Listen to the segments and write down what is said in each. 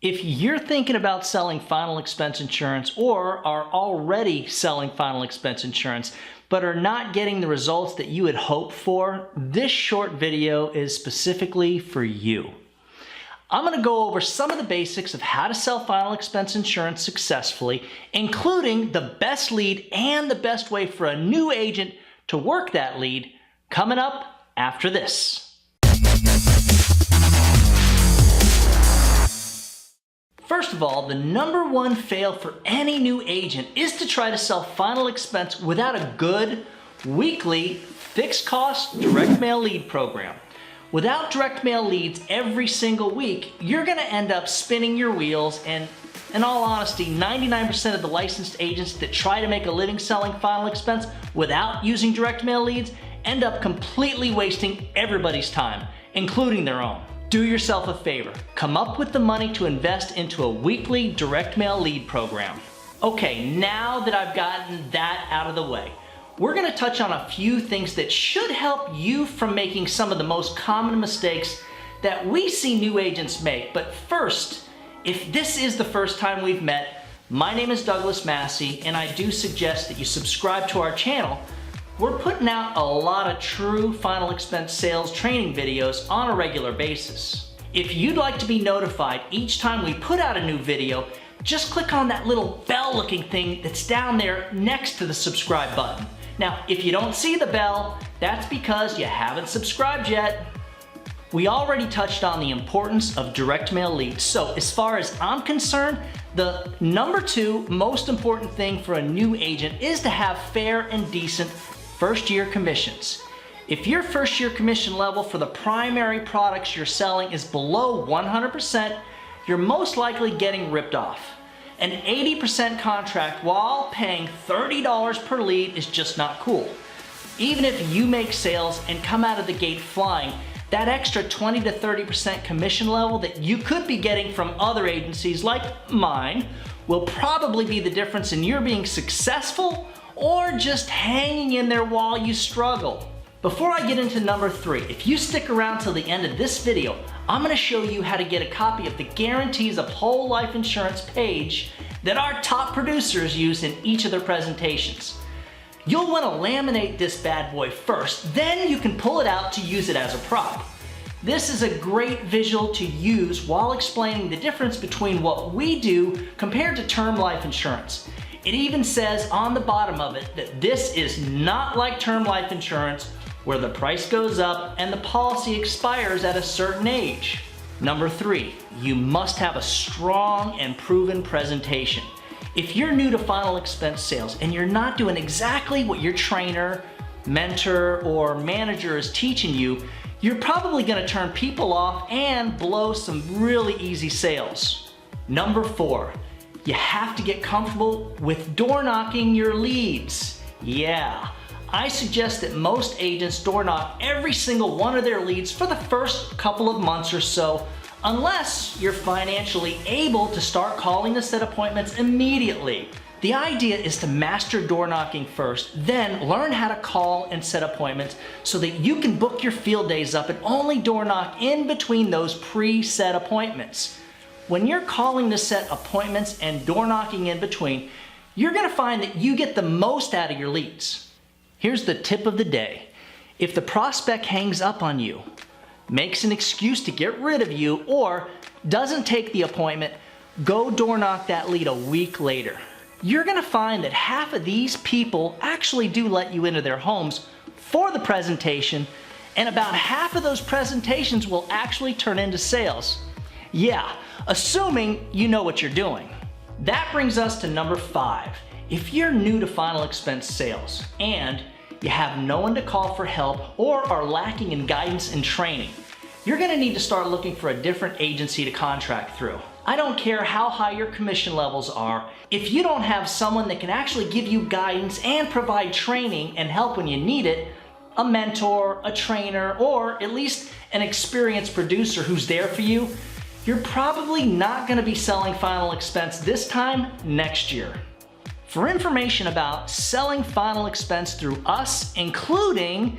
If you're thinking about selling final expense insurance or are already selling final expense insurance but are not getting the results that you had hoped for, this short video is specifically for you. I'm going to go over some of the basics of how to sell final expense insurance successfully, including the best lead and the best way for a new agent to work that lead, coming up after this. First of all, the #1 fail for any new agent is to try to sell final expense without a good, weekly, fixed cost direct mail lead program. Without direct mail leads every single week, you're going to end up spinning your wheels, and in all honesty, 99% of the licensed agents that try to make a living selling final expense without using direct mail leads end up completely wasting everybody's time, including their own. Do yourself a favor. Come up with the money to invest into a weekly direct mail lead program. Okay, now that I've gotten that out of the way, we're going to touch on a few things that should help you from making some of the most common mistakes that we see new agents make. But first, if this is the first time we've met, my name is Massi, and I do suggest that you subscribe to our channel. We're putting out a lot of true final expense sales training videos on a regular basis. If you'd like to be notified each time we put out a new video, just click on that little bell looking thing that's down there next to the subscribe button. Now, if you don't see the bell, that's because you haven't subscribed yet. We already touched on the importance of direct mail leads, so as far as I'm concerned, the #2 most important thing for a new agent is to have fair and decent first-year commissions. If your first-year commission level for the primary products you're selling is below 100%, you're most likely getting ripped off. An 80% contract while paying $30 per lead is just not cool. Even if you make sales and come out of the gate flying, that extra 20 to 30% commission level that you could be getting from other agencies like mine will probably be the difference in your being successful or just hanging in there while you struggle. Before I get into #3, if you stick around till the end of this video, I'm going to show you how to get a copy of the Guarantees of Whole Life Insurance page that our top producers use in each of their presentations. You'll want to laminate this bad boy first, then you can pull it out to use it as a prop. This is a great visual to use while explaining the difference between what we do compared to term life insurance. It even says on the bottom of it that this is not like term life insurance where the price goes up and the policy expires at a certain age. #3, you must have a strong and proven presentation. If you're new to final expense sales and you're not doing exactly what your trainer, mentor, or manager is teaching you, you're probably going to turn people off and blow some really easy sales. #4, you have to get comfortable with door knocking your leads. Yeah, I suggest that most agents door knock every single one of their leads for the first couple of months or so, unless you're financially able to start calling to set appointments immediately. The idea is to master door knocking first, then learn how to call and set appointments so that you can book your field days up and only door knock in between those pre-set appointments. When you're calling to set appointments and door knocking in between, you're going to find that you get the most out of your leads. Here's the tip of the day. If the prospect hangs up on you, makes an excuse to get rid of you, or doesn't take the appointment, go door knock that lead a week later. You're going to find that half of these people actually do let you into their homes for the presentation, and about half of those presentations will actually turn into sales. Yeah, assuming you know what you're doing. That brings us to #5. If you're new to final expense sales and you have no one to call for help or are lacking in guidance and training, you're going to need to start looking for a different agency to contract through. I don't care how high your commission levels are, if you don't have someone that can actually give you guidance and provide training and help when you need it, a mentor, a trainer, or at least an experienced producer who's there for you, you're probably not going to be selling final expense this time next year. For information about selling final expense through us, including,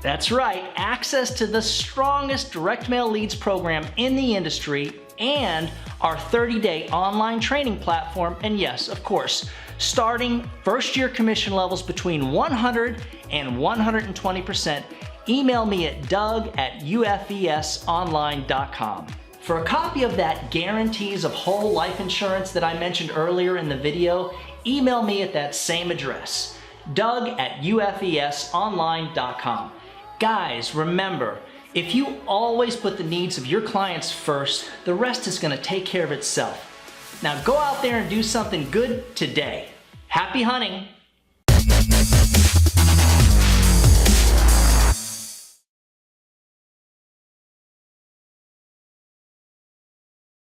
that's right, access to the strongest direct mail leads program in the industry, and our 30-day online training platform, and yes, of course, starting first-year commission levels between 100 and 120%, email me at doug@ufesonline.com. For a copy of that Guarantees of Whole Life Insurance that I mentioned earlier in the video, email me at that same address, doug@ufesonline.com. Guys, remember, if you always put the needs of your clients first, the rest is going to take care of itself. Now go out there and do something good today. Happy hunting!